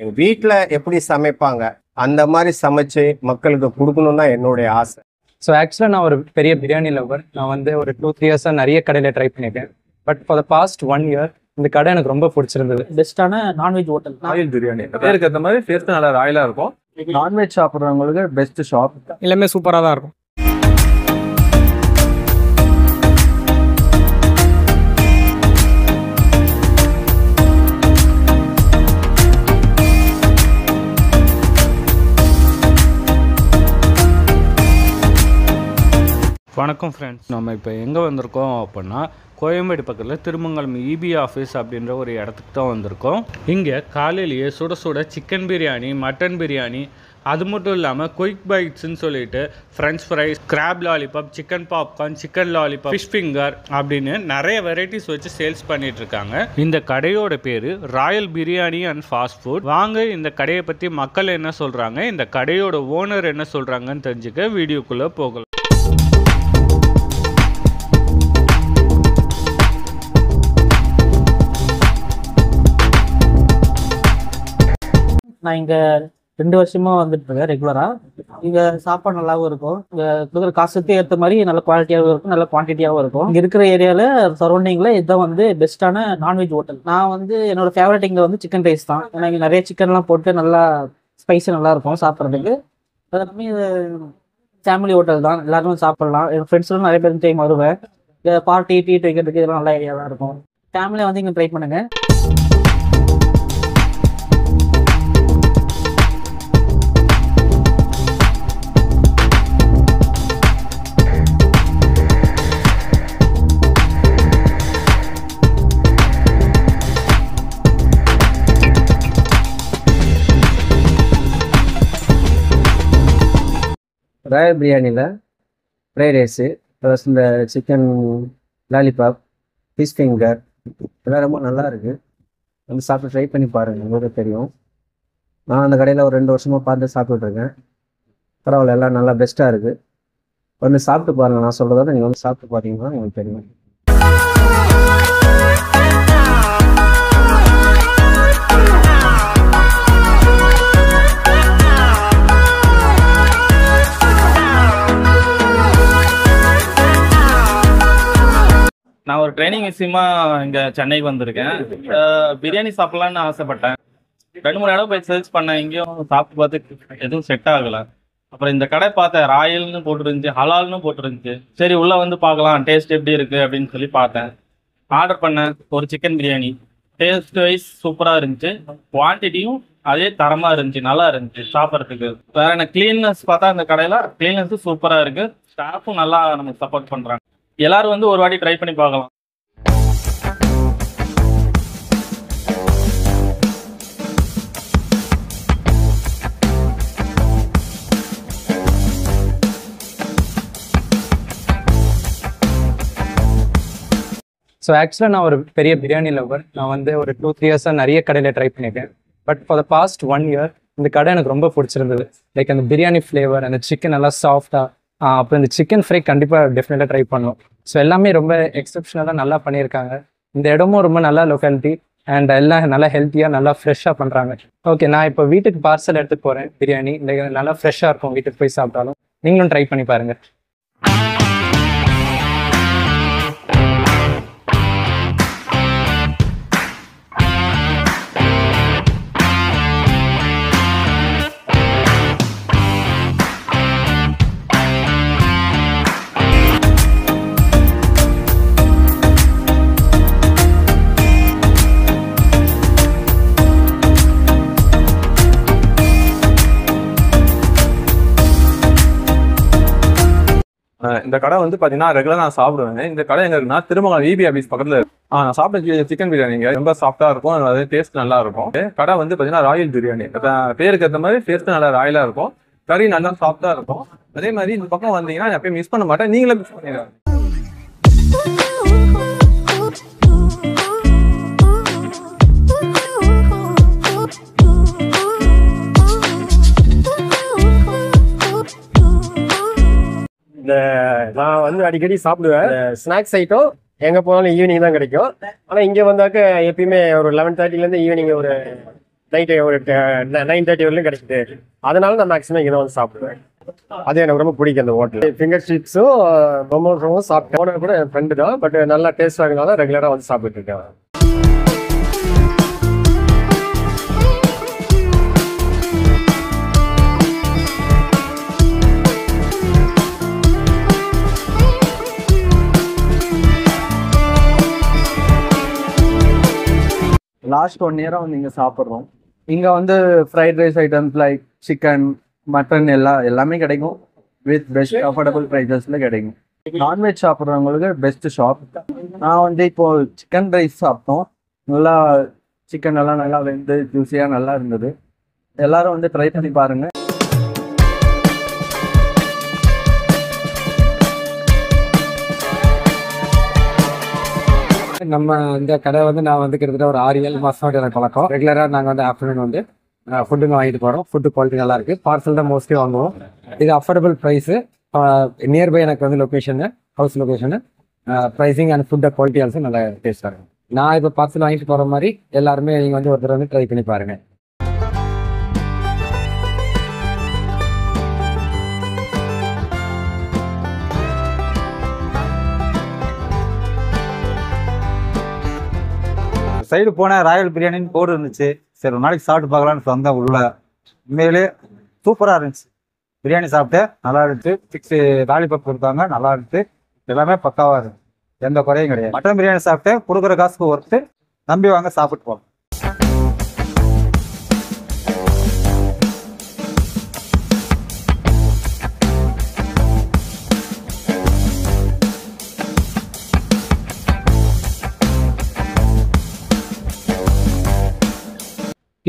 எங்க வீட்ல எப்படி சமைப்பாங்க அந்த மாதிரி சமைச்சு மக்களுக்கு கொடுக்கணும்னு தான் என்னுடைய ஆசை. ஸோ ஆக்சுவலாக நான் ஒரு பெரிய பிரியாணி லவர். நான் வந்து ஒரு 2-3 இயர்ஸாக நிறைய கடையில் ட்ரை பண்ணியிருக்கேன். But for the past 1 year இந்த கடை எனக்கு ரொம்ப பிடிச்சிருந்தது. பெஸ்ட்டான நான்வெஜ் ஹோட்டல் ராயல் பிரியாணி பேருக்கு ஏற்ற மாதிரி டேஸ்ட் நல்லா ராயலா இருக்கும். நான்வெஜ் சாப்பிட்றவங்களுக்கு பெஸ்ட் ஷாப். எல்லாமே சூப்பராக தான் இருக்கும். வணக்கம் ஃப்ரெண்ட்ஸ், நம்ம இப்போ எங்கே வந்திருக்கோம் அப்படின்னா கோயம்பேடு பக்கத்தில் திருமங்கலம் இபி ஆஃபீஸ் அப்படின்ற ஒரு இடத்துக்கு தான் வந்திருக்கோம். இங்கே காலையிலேயே சுட சுட சிக்கன் பிரியாணி, மட்டன் பிரியாணி, அது மட்டும் இல்லாமல் குயிக் பைட்ஸ்ன்னு சொல்லிட்டு french fries, crab lollipop, chicken popcorn, chicken lollipop, fish finger அப்படின்னு நிறைய வெரைட்டிஸ் வச்சு சேல்ஸ் பண்ணிட்டு இருக்காங்க. இந்த கடையோட பேர் Royal biryani and fast food. வாங்க இந்த கடையை பற்றி மக்கள் என்ன சொல்கிறாங்க, இந்த கடையோட ஓனர் என்ன சொல்கிறாங்கன்னு தெரிஞ்சுக்க வீடியோக்குள்ளே போகலாம். நான் இங்கே 2 வருஷமா வந்துட்டு இருக்கேன் ரெகுலராக. இங்கே சாப்பாடு நல்லாவும் இருக்கும். இங்கே கொடுக்குற காசுக்கு ஏற்ற மாதிரி நல்ல குவாலிட்டியாகவும் இருக்கும், நல்ல குவான்டிட்டியாகவும் இருக்கும். இங்கே இருக்கிற ஏரியாவில் சரௌண்டிங்கில் இதுதான் வந்து பெஸ்ட்டான நான்வெஜ் ஹோட்டல். நான் வந்து என்னோட ஃபேவரட் இங்கே வந்து சிக்கன் ரைஸ் தான். ஏன்னா இங்கே நிறைய சிக்கன்லாம் போட்டு நல்லா ஸ்பைஸி நல்லா இருக்கும் சாப்பிட்றதுக்கு. அது எல்லாமே ஃபேமிலி ஹோட்டல் தான், எல்லாருமே சாப்பிட்லாம். என் ஃப்ரெண்ட்ஸ்லாம் நிறைய பேர் டைம் வருவேன். பார்ட்டி டீட் வைக்கிறதுக்கு இதெல்லாம் நல்ல ஐடியா தான் இருக்கும். ஃபேமிலியை வந்து இங்கே ட்ரை பண்ணுங்கள். ராயல் பிரியாணியில் ஃப்ரைட் ரைஸு ப்ளஸ் இந்த சிக்கன் லாலிபாப், ஃபிஷ் ஃபிங்கர் இதெல்லாம் ரொம்ப நல்லா இருக்குது. வந்து சாப்பிட்டு ட்ரை பண்ணி பாருங்கள், உங்களுக்கு தெரியும். நான் அந்த கடையில் ஒரு 2 வருஷமாக பார்த்து சாப்பிட்டுட்ருக்கேன். பரவாயில்ல, எல்லாம் நல்லா பெஸ்ட்டாக இருக்குது. வந்து சாப்பிட்டு பாருங்கள். நான் சொல்கிறதோட நீங்கள் வந்து சாப்பிட்டு பார்த்தீங்கன்னா உங்களுக்கு தெரியும். நான் ஒரு ட்ரைனிங் விஷயமா இங்கே சென்னைக்கு வந்திருக்கேன். பிரியாணி சாப்பிட்லான்னு ஆசைப்பட்டேன். 2-3 இடம் போய் சர்ச் பண்ணேன், எங்கேயும் சாப்பிட்டு பார்த்து எதுவும் செட் ஆகலை. அப்புறம் இந்த கடை பார்த்தேன், ராயல்னு போட்டுருந்துச்சு, ஹலால்னு போட்டுருந்துச்சு. சரி உள்ளே வந்து பார்க்கலாம் டேஸ்ட் எப்படி இருக்குது அப்படின்னு சொல்லி பார்த்தேன். ஆர்டர் பண்ணேன் ஒரு சிக்கன் பிரியாணி. டேஸ்ட் வைஸ் சூப்பராக இருந்துச்சு, குவான்டிட்டியும் அதே தரமாக இருந்துச்சு, நல்லா இருந்துச்சு சாப்பிட்றதுக்கு. வேற என்ன கிளீன்னஸ் பார்த்தா இந்த கடையில் கிளீன்னஸும் சூப்பராக இருக்குது, ஸ்டாஃபும் நல்லா நமக்கு சப்போர்ட் பண்ணுறாங்க. எல்லாரும் வந்து ஒரு வாட்டி ட்ரை பண்ணி பார்க்கலாம். ஸோ ஆக்சுவலாக நான் ஒரு பெரிய பிரியாணி லவர். நான் வந்து ஒரு 2-3 இயர்ஸாக நிறைய கடையில் ட்ரை பண்ணியிருக்கேன். But for the past 1 year இந்த கடை எனக்கு ரொம்ப பிடிச்சிருந்தது. லைக் அந்த பிரியாணி ஃப்ளேவர், அந்த சிக்கன் நல்லா சாஃப்டாக, அப்புறம் இந்த சிக்கன் ஃப்ரை கண்டிப்பாக டெஃபினட்டாக ட்ரை பண்ணுவோம். ஸோ எல்லாமே ரொம்ப எக்ஸப்ஷனலாக நல்லா பண்ணியிருக்காங்க. இந்த இடமும் ரொம்ப நல்ல லொக்காலிட்டி அண்ட் எல்லாம் நல்லா ஹெல்த்தியாக நல்லா ஃப்ரெஷ்ஷாக பண்ணுறாங்க. ஓகே, நான் இப்போ வீட்டுக்கு பார்சல் எடுத்துகிட்டு போகிறேன். பிரியாணி லைக் நல்லா ஃப்ரெஷ்ஷாக இருக்கும், வீட்டுக்கு போய் சாப்பிட்டாலும். நீங்களும் ட்ரை பண்ணி பாருங்கள். இந்த கடை வந்து பார்த்தீங்கன்னா ரெகுலராக நான் சாப்பிடுவேன். இந்த கடை எங்க இருக்குன்னா திருமங்கலம் இபி ஆஃபீஸ் பக்கத்தில் இருக்கு. நான் சாப்பிட்ட சிக்கன் பிரியாணிங்க ரொம்ப சாஃப்டாக இருக்கும், அது டேஸ்ட் நல்லா இருக்கும். கடை வந்து பார்த்தீங்கன்னா ராயல் பிரியாணி, பேருக்கு ஏற்ற மாதிரி டேஸ்ட் நல்லா ராயலாக இருக்கும், கறி நல்லா சாஃப்டாக இருக்கும். அதே மாதிரி இந்த பக்கம் வந்தீங்கன்னா நான் எப்பயும் மிஸ் பண்ண மாட்டேன், நீங்களே மிஸ் பண்ணிடுறேன். இந்த நான் வந்து அடிக்கடி சாப்பிடுவேன். ஸ்நாக்ஸ் ஐட்டம் எங்கே போனாலும் ஈவினிங் தான் கிடைக்கும். ஆனால் இங்கே வந்தாக்க எப்பயுமே ஒரு 11:30லேருந்து ஈவினிங் ஒரு நைட்டு ஒரு 9:30 வரையிலும் கிடைக்குது. அதனால நான் மேக்ஸிமம் இங்கே வந்து சாப்பிடுவேன். அது எனக்கு ரொம்ப பிடிக்கும் அந்த ஹோட்டல். ஃபிங்கர் சிப்ஸும் மோமோஸும் சாப்பிட்டேன். ஓனர் கூட என் ஃப்ரெண்டு தான், பட் நல்லா டேஸ்ட் ஆகுனால ரெகுலராக வந்து சாப்பிட்டு இருக்கேன். லாஸ்ட் 1 இயராக வந்து இங்கே சாப்பிட்றோம். இங்கே வந்து fried rice items like chicken, mutton எல்லாமே கிடைக்கும். வித் பெஸ்ட் அஃபோர்டபுள் ப்ரைஸஸில் கிடைக்கும். நான்வெஜ் சாப்பிட்றவங்களுக்கு பெஸ்ட் ஷாப். நான் வந்து இப்போது சிக்கன் ரைஸ் சாப்பிட்டோம். நல்லா சிக்கன் எல்லாம் நல்லா வெந்து ஜூஸியாக நல்லா இருந்தது. எல்லாரும் வந்து ட்ரை பண்ணி பாருங்கள். நம்ம இந்த கடை வந்து நான் வந்து கிட்டத்தட்ட ஒரு 6-7 மாதம் எனக்கு பழக்கம். ரெகுலராக நாங்கள் வந்து ஆஃப்டர்நூன் வந்து ஃபுட்டுங்க வாங்கிட்டு போகிறோம். ஃபுட்டு குவாலிட்டி நல்லா இருக்குது. பார்சல் தான் மோஸ்ட்லி வாங்குவோம். இது அஃபோர்டபுள் ப்ரைஸு. நியர்பை எனக்கு வந்து location, house location, pricing and ஃபுட்டை குவாலிட்டி ஆல்சோ நல்லா டேஸ்ட்டாக இருக்கும். நான் இப்போ பார்சல் வாங்கிட்டு போகிற மாதிரி எல்லாருமே நீங்கள் வந்து ஒருத்தர் வந்து ட்ரை பண்ணி பாருங்கள். சைடு போன ராயல் பிரியாணின்னு போர்டு இருந்துச்சு. சரி ஒரு நாளைக்கு சாப்பிட்டு பார்க்கலான்னு வந்தேன் உள்ள. உண்மையிலே சூப்பராக இருந்துச்சு. பிரியாணி சாப்பிட்டேன், நல்லா இருந்துச்சு. 6 லாலிபாப் கொடுத்தாங்க, நல்லா இருந்துச்சு. எல்லாமே பக்காவாக இருந்துச்சு, எந்த குறையும் கிடையாது. மட்டன் பிரியாணி சாப்பிட்டேன், கொடுக்குற காசுக்கு ஒர்த்து. நம்பி வாங்க, சாப்பிட்டு போகலாம்.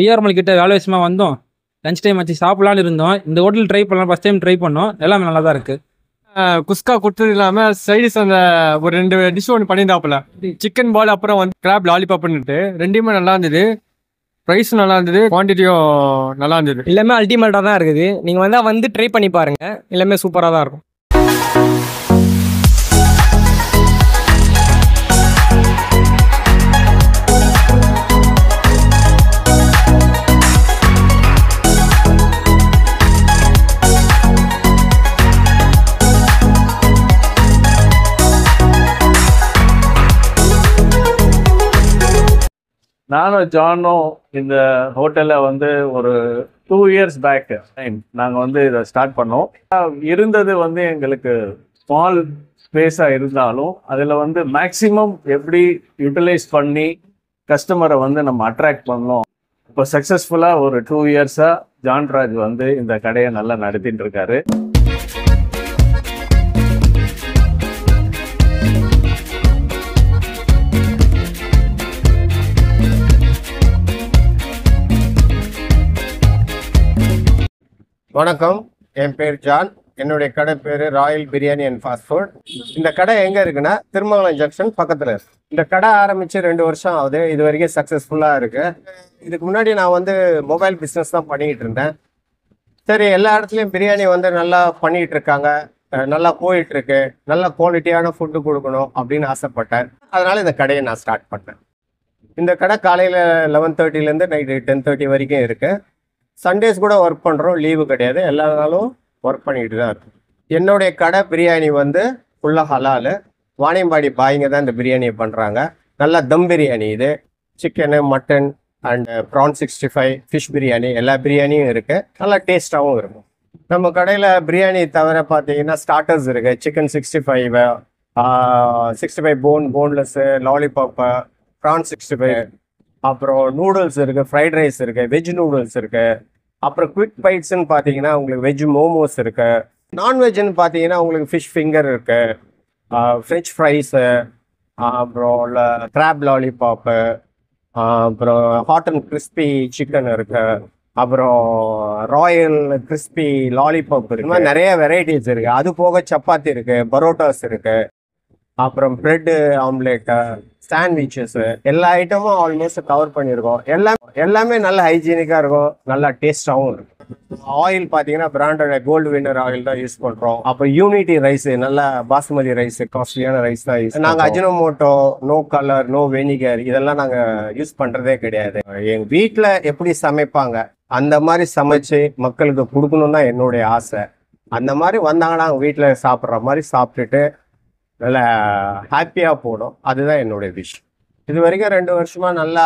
டிஆர்மல் கிட்ட வேலை விஷயமா வந்தோம். லஞ்ச் டைம் ஆச்சு, சாப்பிடலான்னு இருந்தோம். இந்த ஹோட்டல் ட்ரை பண்ணலாம், ஃபஸ்ட் டைம் ட்ரை பண்ணோம். எல்லாமே நல்லா தான் இருக்குது. குஸ்கா கொடுத்தது இல்லாமல் சைடிஸ் அந்த ஒரு 2 டிஷ் ஒன்று பண்ணியிருந்தாப்புல. சிக்கன் பால் அப்புறம் வந்து கிராப் லாலிபாப்னுட்டு ரெண்டுமே நல்லா இருந்தது. ப்ரைஸும் நல்லா இருந்தது, குவான்டிட்டியும் நல்லா இருந்தது. எல்லாமே அல்டிமேட்டாக தான் இருக்குது. நீங்கள் வந்து ட்ரை பண்ணி பாருங்கள். எல்லாமே சூப்பராக தான் இருக்கும். நானும் ஜானும் இந்த ஹோட்டலில் வந்து ஒரு 2 இயர்ஸ் பேக் நாங்கள் வந்து இதை ஸ்டார்ட் பண்ணோம். இருந்தது வந்து எங்களுக்கு ஸ்மால் ஸ்பேஸாக இருந்தாலும் அதில் வந்து மேக்ஸிமம் எப்படி யூட்டிலைஸ் பண்ணி கஸ்டமரை வந்து நம்ம அட்ராக்ட் பண்ணோம். இப்போ சக்ஸஸ்ஃபுல்லாக ஒரு 2 இயர்ஸாக ஜான்ராஜ் வந்து இந்த கடையை நல்லா நடத்திட்டு இருக்காரு. வணக்கம், என் பேர் ஜான். என்னுடைய கடை பேர் Royal biryani and fast food. இந்த கடை எங்கே இருக்குன்னா திருமங்கலம் ஜங்ஷன் பக்கத்தில் இருக்கு. இந்த கடை ஆரம்பித்து 2 வருஷம் ஆகுது. இது வரைக்கும் சக்ஸஸ்ஃபுல்லாக இருக்குது. இதுக்கு முன்னாடி நான் வந்து மொபைல் பிஸ்னஸ் தான் பண்ணிக்கிட்டு இருந்தேன். சரி, எல்லா இடத்துலையும் பிரியாணி வந்து நல்லா பண்ணிகிட்டு இருக்காங்க, நல்லா போயிட்டுருக்கு, நல்ல குவாலிட்டியான ஃபுட்டு கொடுக்கணும் அப்படின்னு ஆசைப்பட்டேன். அதனால் இந்த கடையை நான் ஸ்டார்ட் பண்ணேன். இந்த கடை காலையில் 11:30லேருந்து நைட்டு 10:30 வரைக்கும் இருக்குது. சண்டேஸ் கூட ஒர்க் பண்ணுறோம், லீவு கிடையாது. எல்லா நாளும் ஒர்க் பண்ணிக்கிட்டு தான் இருக்கும். என்னுடைய கடை பிரியாணி வந்து ஃபுல்லாக ஹலால். வாணியம்பாடி பாய்ங்க தான் இந்த பிரியாணியை பண்ணுறாங்க. நல்லா தம் பிரியாணி இது. Chicken, mutton and prawn 65, fish biryani, எல்லா பிரியாணியும் இருக்குது. நல்லா டேஸ்ட்டாகவும் இருக்கும். நம்ம கடையில் பிரியாணி தவிர பார்த்தீங்கன்னா ஸ்டார்டர்ஸ் இருக்குது. சிக்கன் 65, 65 போன்லெஸ்ஸு, லாலிபாப்பு, ப்ரான் 65, அப்புறம் நூடுல்ஸ் இருக்குது, ஃப்ரைட் ரைஸ் இருக்குது, வெஜ் நூடுல்ஸ் இருக்குது. அப்புறம் குவிக் பைட்ஸ்ன்னு பார்த்தீங்கன்னா உங்களுக்கு வெஜ் மோமோஸ் இருக்குது. நான்வெஜ்னு பார்த்தீங்கன்னா உங்களுக்கு ஃபிஷ் ஃபிங்கர் இருக்குது, ஃப்ரெஞ்ச் ஃப்ரைஸு, அப்புறம் கிராப் லாலிபாப்பு, அப்புறம் ஹாட் அண்ட் கிறிஸ்பி சிக்கன் இருக்குது, அப்புறம் ராயல் கிறிஸ்பி லாலிபாப் இருக்குது. இந்த மாதிரி நிறைய வெரைட்டிஸ் இருக்குது. அது போக சப்பாத்தி இருக்குது, பரோட்டாஸ் இருக்குது, அப்புறம் பிரெட்டு ஆம்லேட்டு, சாண்ட்விச்சஸ்ஸு, எல்லா ஐட்டமும் ஆல்மோஸ்ட் கவர் பண்ணியிருக்கோம். எல்லாமே நல்ல ஹைஜீனிக்காக இருக்கும், நல்லா டேஸ்ட்டாகவும் இருக்கும். ஆயில் பார்த்தீங்கன்னா பிராண்டட் கோல்டு வின்னர் ஆயில் தான் யூஸ் பண்ணுறோம். அப்புறம் யூனிட்டி ரைஸ், நல்லா பாஸ்மதி ரைஸ், காஸ்ட்லியான ரைஸ் தான் யூஸ். நாங்கள் Ajinomoto, no colour, no vinegar இதெல்லாம் நாங்கள் யூஸ் பண்ணுறதே கிடையாது. எங்கள் வீட்டில் எப்படி சமைப்பாங்க அந்த மாதிரி சமைச்சு மக்களுக்கு கொடுக்கணும் தான் என்னுடைய ஆசை. அந்த மாதிரி வந்தாங்கன்னா அவங்க வீட்டில் சாப்பிட்ற மாதிரி சாப்பிட்டுட்டு நல்லா ஹாப்பியாக போகணும். அதுதான் என்னுடைய விஷ். இது வரைக்கும் 2 வருஷமா நல்லா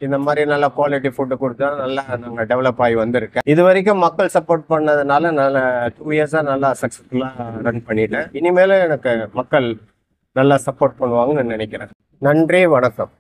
இந்த மாதிரி நல்ல குவாலிட்டி ஃபுட்டு கொடுத்தா நல்லா நாங்கள் டெவலப் ஆகி வந்திருக்கேன். இது வரைக்கும் மக்கள் சப்போர்ட் பண்ணதுனால நல்ல 2 இயர்ஸாக நல்லா சக்ஸஸ்ஃபுல்லாக ரன் பண்ணிட்டேன். இனிமேலும் எனக்கு மக்கள் நல்லா சப்போர்ட் பண்ணுவாங்கன்னு நினைக்கிறேன். நன்றி, வணக்கம்.